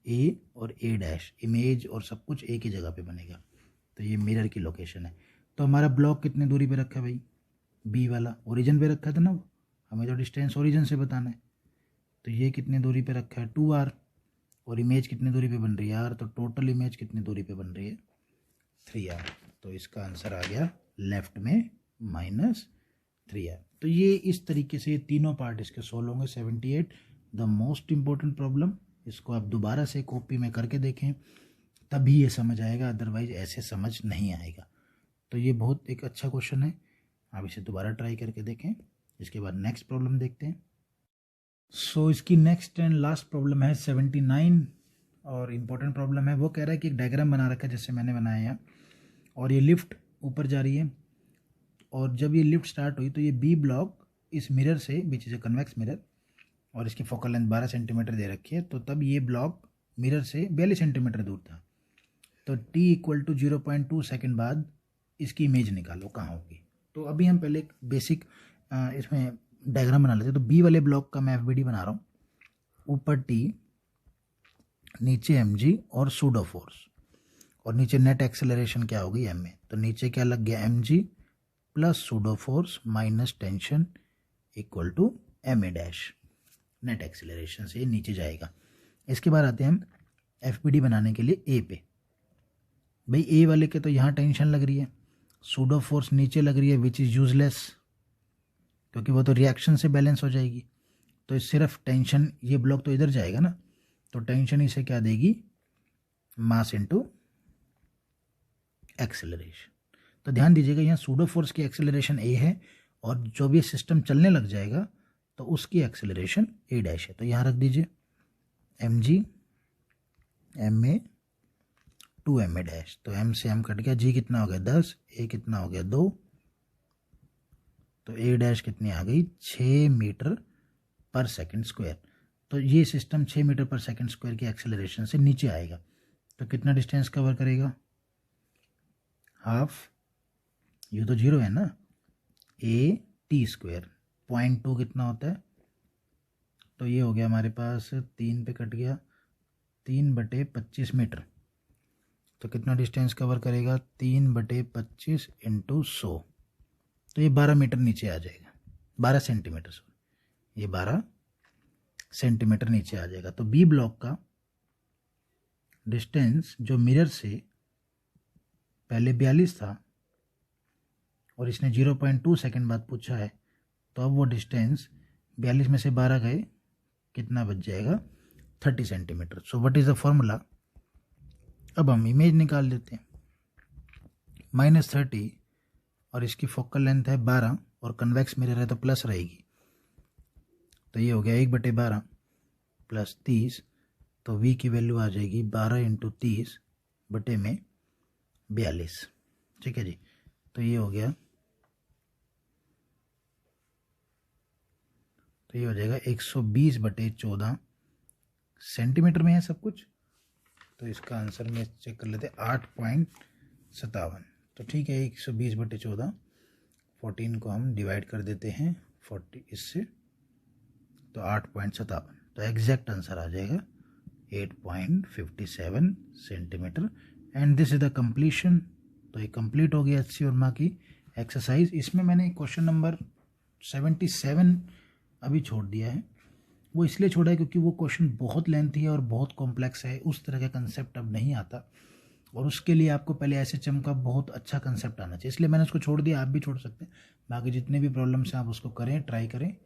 a और a' इमेज और सब कुछ एक ही जगह पे बनेगा। तो ये मिरर की लोकेशन है। तो हमारा ब्लॉक कितने दूरी पे रखा है भाई, बी वाला ओरिजिन पे रखा था ना वो, हमें तो डिस्टेंस ओरिजिन से बताना है। तो ये कितने दूरी पे रखा है 2r, और इमेज कितनी दूरी पे बन रही है r। तो टोटल इमेज कितनी दूरी पे बन रही है 3r। तो इसका आंसर आ गया लेफ्ट में -3r। तो ये इस तरीके से तीनों पार्ट इसके सोल्व होंगे। 78 द मोस्ट इम्पोर्टेंट प्रॉब्लम। इसको आप दोबारा से कॉपी में करके देखें तभी ये समझ आएगा, अदरवाइज ऐसे समझ नहीं आएगा। तो ये बहुत एक अच्छा क्वेश्चन है, आप इसे दोबारा ट्राई करके देखें। इसके बाद नेक्स्ट प्रॉब्लम देखते हैं। सो इसकी नेक्स्ट एंड लास्ट प्रॉब्लम है 79 और इम्पोर्टेंट प्रॉब्लम है। वो कह रहा है कि एक डायग्राम बना रखा है जैसे मैंने बनाया है, और ये लिफ्ट ऊपर जा रही है, और जब ये लिफ्ट स्टार्ट हुई तो ये बी ब्लॉक इस मिरर से, which is a convex mirror, और इसकी फोकल लेंथ 12 सेंटीमीटर दे रखी है। तो तब ये ब्लॉक मिरर से 42 सेंटीमीटर दूर था। तो t = 0.2 सेकेंड बाद इसकी इमेज निकालो कहाँ होगी। तो अभी हम पहले एक बेसिक इसमें डायग्राम बना लेते हैं। तो बी वाले ब्लॉक का मैं FBD बना रहा हूँ। ऊपर t, नीचे mg और सूडो फोर्स, और नीचे नेट एक्सेलरेशन क्या होगी ma। तो नीचे क्या लग गया mg plus pseudo force minus tension = ma'। Net acceleration से नीचे जाएगा। इसके बाद आते हैं हम FBD बनाने के लिए ए पे। भाई ए वाले के तो यहाँ टेंशन लग रही है, सूडो फोर्स नीचे लग रही है, विच इज़ यूजलेस क्योंकि वो तो रिएक्शन से बैलेंस हो जाएगी। तो सिर्फ टेंशन, ये ब्लॉक तो इधर जाएगा ना, तो टेंशन इसे क्या देगी, मास इनटू एक्सेलरेशन। तो ध्यान दीजिएगा यहाँ सूडो फोर्स की एक्सेलरेशन a है, और जो भी सिस्टम चलने लग जाएगा तो उसकी एक्सेलरेशन a' है। तो यहाँ रख दीजिए mg ma 2ma'। तो m से m कट गया, g कितना हो गया 10, a कितना हो गया 2, तो a' कितनी आ गई 6 मीटर पर सेकंड स्क्वायर। तो ये सिस्टम 6 मीटर पर सेकंड स्क्वायर की एक्सेलरेशन से नीचे आएगा। तो कितना डिस्टेंस कवर करेगा, हाफ, ये तो 0 है ना, a² 0.2 कितना होता है, तो ये हो गया हमारे पास 3 पे कट गया 3/25 मीटर। तो कितना डिस्टेंस कवर करेगा 3/25 × 100। तो ये 12 मीटर नीचे आ जाएगा, 12 सेंटीमीटर, ये 12 सेंटीमीटर नीचे आ जाएगा। तो बी ब्लॉक का डिस्टेंस जो मिरर से पहले 42 था और इसने 0.2 सेकंड बाद पूछा है, तो अब वो डिस्टेंस 42 में से 12 गए, कितना बच जाएगा? 30 centimetre. So what is the formula? अब हम इमेज निकाल देते हैं। -30 और इसकी फोकल लेंथ है 12 और कन्वेक्स मिरर है तो प्लस रहेगी, तो ये हो गया 1/12 प्लस 30, तो v की वैल्यू आ जाएगी 12 × 30 बटे में 42। ठीक है जी, तो ये हो गया, तो ये हो जाएगा 120/14 सेंटीमीटर में है सब कुछ। तो इसका आंसर में चेक कर लेते हैं 8.57। तो ठीक है, 120/14, 14 को हम डिवाइड कर देते हैं 40 इससे, तो 8.57, तो एग्जैक्ट आंसर आ जाएगा 8.57 centimetre. And this is the completion. तो ये कंप्लीट हो गया HC वर्मा की एक्सरसाइज। इसमें मैंने क्वेश्चन नंबर 77 अभी छोड़ दिया है। वो इसलिए छोड़ा है क्योंकि वो क्वेश्चन बहुत लेंथी है और बहुत कॉम्प्लेक्स है, उस तरह का कंसेप्ट अब नहीं आता, और उसके लिए आपको पहले SHM का बहुत अच्छा कंसेप्ट आना चाहिए, इसलिए मैंने उसको छोड़ दिया। आप भी छोड़ सकते हैं, बाकी जितने भी प्रॉब्लम्स हैं आप उसको करें, ट्राई करें।